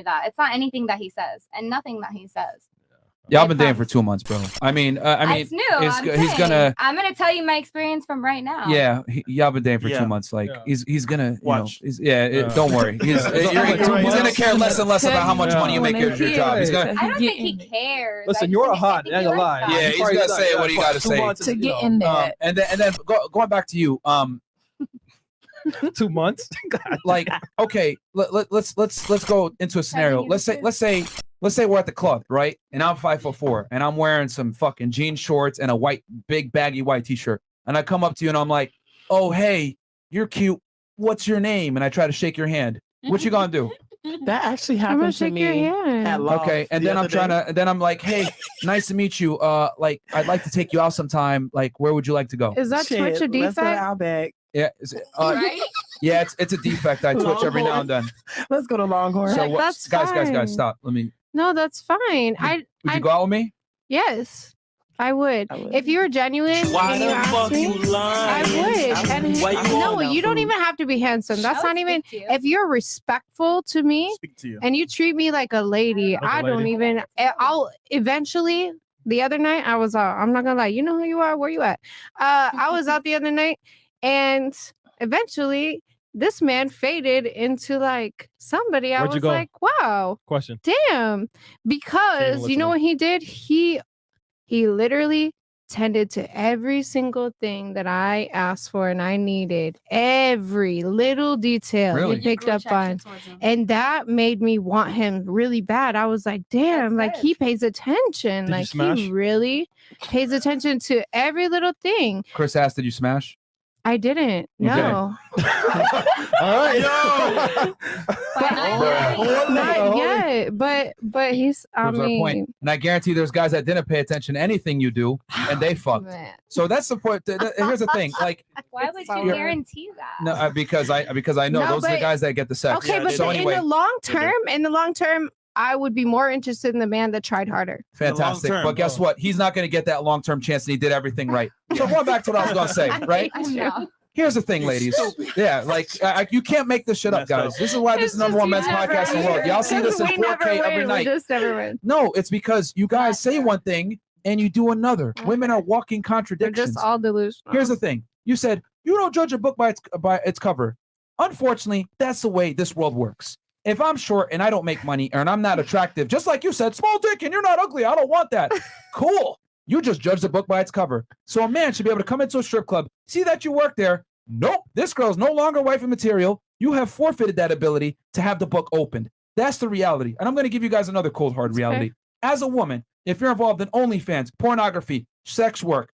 that. It's not anything that he says and nothing that he says. Y'all been dating for 2 months, bro. I mean, it's new. he's gonna. I'm gonna tell you my experience from right now. Yeah, y'all been dating for 2 months. Like he's gonna watch. Don't worry. He's gonna care less and less about how much money you make your job. He's gonna. I don't think he cares. Listen, you're a hot. Ain't gonna lie. Yeah, he's gonna say what he got to say to get in there. And then going back to you. 2 months. Like, okay, let's go into a scenario. Let's say we're at the club, right? And I'm 5'4", and I'm wearing some fucking jean shorts and a big baggy white t-shirt. And I come up to you and I'm like, "Oh, hey, you're cute. What's your name?" And I try to shake your hand. What you gonna do? That actually happened to me. Okay, and then I'm like, "Hey, nice to meet you. Like, I'd like to take you out sometime. Like, where would you like to go?" Is that Twitch a defect? Yeah, Right? yeah, it's a defect. I twitch every now and then. Let's go to Longhorn. So guys, stop. Let me. No, that's fine. Would you go out with me? Yes, I would. If you were genuine and you asked me, I would. And no, you don't even have to be handsome. That's not even. If you're respectful to me and you treat me like a lady, I don't even. I'll eventually. The other night I was out. I'm not gonna lie. You know who you are. Where you at? I was out the other night, and eventually this man faded into like somebody. I was like, wow. Question. Damn. Because you know what he did? He literally tended to every single thing that I asked for and I needed. Every little detail he picked up on. And that made me want him really bad. I was like, damn, like he pays attention. Like he really pays attention to every little thing. Chris asked, did you smash? I didn't. No. All right. Not yet. But he's. I mean, point. And I guarantee there's guys that didn't pay attention to anything you do, and they fucked. So that's the point. Here's the thing. Like, why would you guarantee that? No, because I know those are the guys that get the sex. Okay, but so anyway, in the long term, I would be more interested in the man that tried harder. Fantastic. But guess what? He's not going to get that long-term chance, and he did everything right. So going back to what I was going to say, right? Here's the thing, ladies. Yeah, like you can't make this shit up, guys. This is why this is #1 men's podcast in the world. Y'all see this in 4K every night. No, it's because you guys say one thing and you do another. Women are walking contradictions. They're just all delusional. Here's the thing. You said you don't judge a book by its cover. Unfortunately, that's the way this world works. If I'm short and I don't make money and I'm not attractive, just like you said, small dick and you're not ugly, I don't want that. Cool. You just judge the book by its cover. So a man should be able to come into a strip club, see that you work there. Nope, this girl's no longer wifey material. You have forfeited that ability to have the book opened. That's the reality. And I'm going to give you guys another cold, hard reality. As a woman, if you're involved in OnlyFans, pornography, sex work,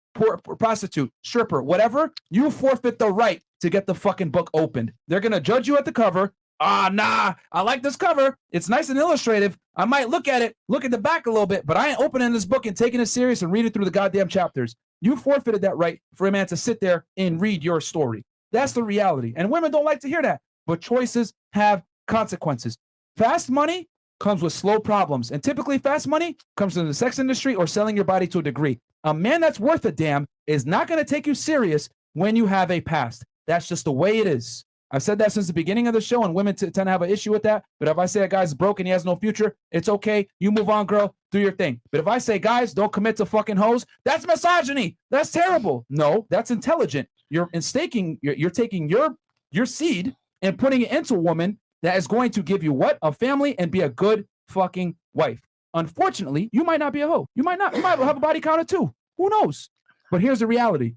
prostitute, stripper, whatever, you forfeit the right to get the fucking book opened. They're going to judge you at the cover. Nah, I like this cover. It's nice and illustrative. I might look at it, look at the back a little bit, but I ain't opening this book and taking it serious and reading through the goddamn chapters. You forfeited that right for a man to sit there and read your story. That's the reality. And women don't like to hear that, but choices have consequences. Fast money comes with slow problems, and typically fast money comes from the sex industry or selling your body to a degree. A man that's worth a damn is not going to take you serious when you have a past. That's just the way it is. I've said that since the beginning of the show, and women tend to have an issue with that. But if I say a guy's broke and he has no future, it's okay. You move on, girl. Do your thing. But if I say, guys, don't commit to fucking hoes, that's misogyny. That's terrible. No, that's intelligent. You're taking your seed and putting it into a woman that is going to give you what? A family and be a good fucking wife. Unfortunately, you might not be a hoe. You might not. You might have a body count of 2. Who knows? But here's the reality.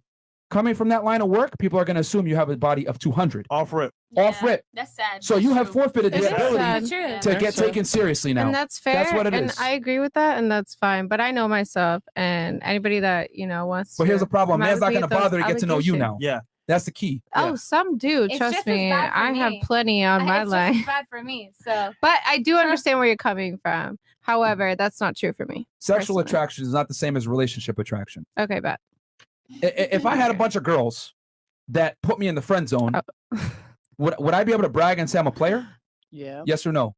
Coming from that line of work, people are going to assume you have a body of 200. Off rip. Off rip. That's sad. So you have forfeited the ability to get taken seriously now. And that's fair. That's what it is. And I agree with that, and that's fine. But I know myself, and anybody that, wants But here's the problem. Man's not going to bother to get to know you now. Yeah. That's the key. Oh, some do. Trust me. I have plenty on my line. It's bad for me. So, but I do understand where you're coming from. However, that's not true for me. Sexual attraction is not the same as relationship attraction. Okay, bet. If I had a bunch of girls that put me in the friend zone, would I be able to brag and say I'm a player? Yeah. Yes or no?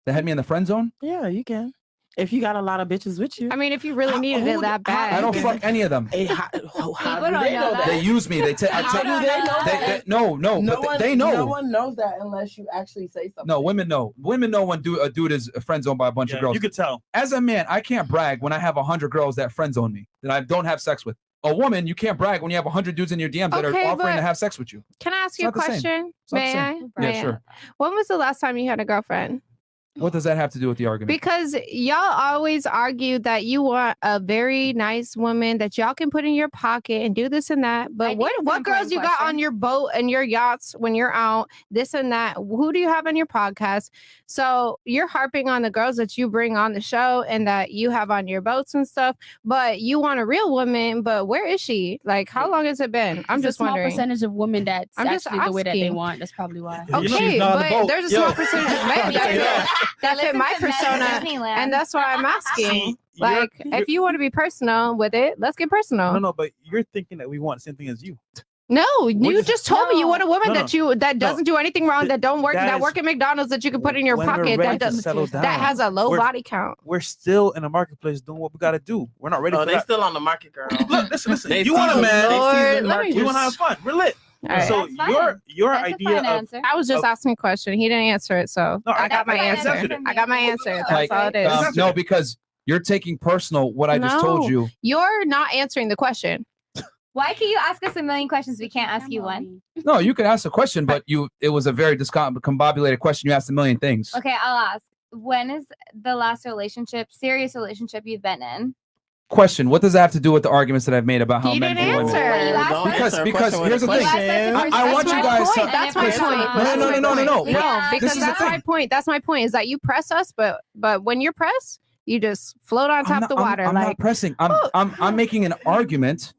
That had me in the friend zone? Yeah, you can. if you got a lot of bitches with you. I mean, if you really needed it that bad. I don't fuck any of them. Hey, how do People they don't know that. They use me. They take. How do they know that? No, but they know. No one knows that unless you actually say something. No, women know. Women know when a dude is friend zoned by a bunch of girls. You could tell. As a man, I can't brag when I have 100 girls that friend zone me that I don't have sex with. A woman, you can't brag when you have 100 dudes in your DMs that are Okay, offering but- to have sex with you. Can I ask It's you a not the same. question? It's not the May same. I? Yeah, May I? sure. When was the last time you had a girlfriend? What does that have to do with the argument? Because y'all always argue that you want a very nice woman that y'all can put in your pocket and do this and that. I But think what it's an what girls important you got question. on your boat and your yachts when you're out, this and that? Who do you have on your podcast? So you're harping on the girls that you bring on the show and that you have on your boats and stuff. But you want a real woman, but where is she? Like, how long has it been? I'm It's just a small wondering. percentage of women that's I'm just actually the way that they asking. want. That's probably why. You know she's Okay, not on the but boat. there's a Yo. small percentage of men that fit my persona. And that's why I'm asking. See, Like, you're- if you want to be personal with it, let's get personal. No, but you're thinking that we want the same thing as you. No, you just- just told me you want a woman No, no. that doesn't do anything wrong, that don't work, That that is- work at McDonald's, that you can put in your When we're pocket, ready that to does settle down. that has a low We're- body count. We're still in the marketplace doing what we got to do. We're not ready Oh, for they that. still on the market, girl. Look, listen. They You want a season- man? they Lord, season let me We market. want to have fun. We're lit. All right. So That's fine. your That's a idea fine of answer. I was just Oh. asking a question. He didn't answer it, so No, I got my That's answer. fine. I got my answer. That's Like, all it is. no, because you're taking personal what I just told No. you. You're not answering the question. Why can you ask us a million questions? We can't ask you one. No, you can ask a question, but it was a very discombobulated question. You asked a million things. Okay, I'll ask. When is the last serious relationship you've been in? Question: what does that have to do with the arguments that I've made about how He men didn't view women? answer. You asked Don't us- Because- answer a because question with here's a the thing. question. I want you my guys point. to- That's my Listen, point. no, That's no, my no, no, point. no, no. No, This because is the that's my thing. point. That's my point. Is that you press us, but when you're pressed, you just float on top of the water. I'm like not pressing. Oh. I'm making an argument.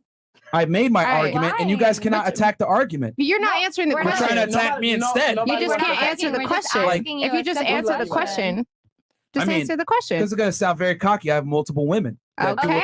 I made my All right. argument, and you guys Why? cannot attack the argument. you're not No, answering the we're You're not. question. trying to attack me instead. You just We're can't not answer the asking, we're just question. asking you If you a just simple answer the question. question, just I mean, answer the question. This is gonna sound very cocky. I have multiple women. that do what the Okay.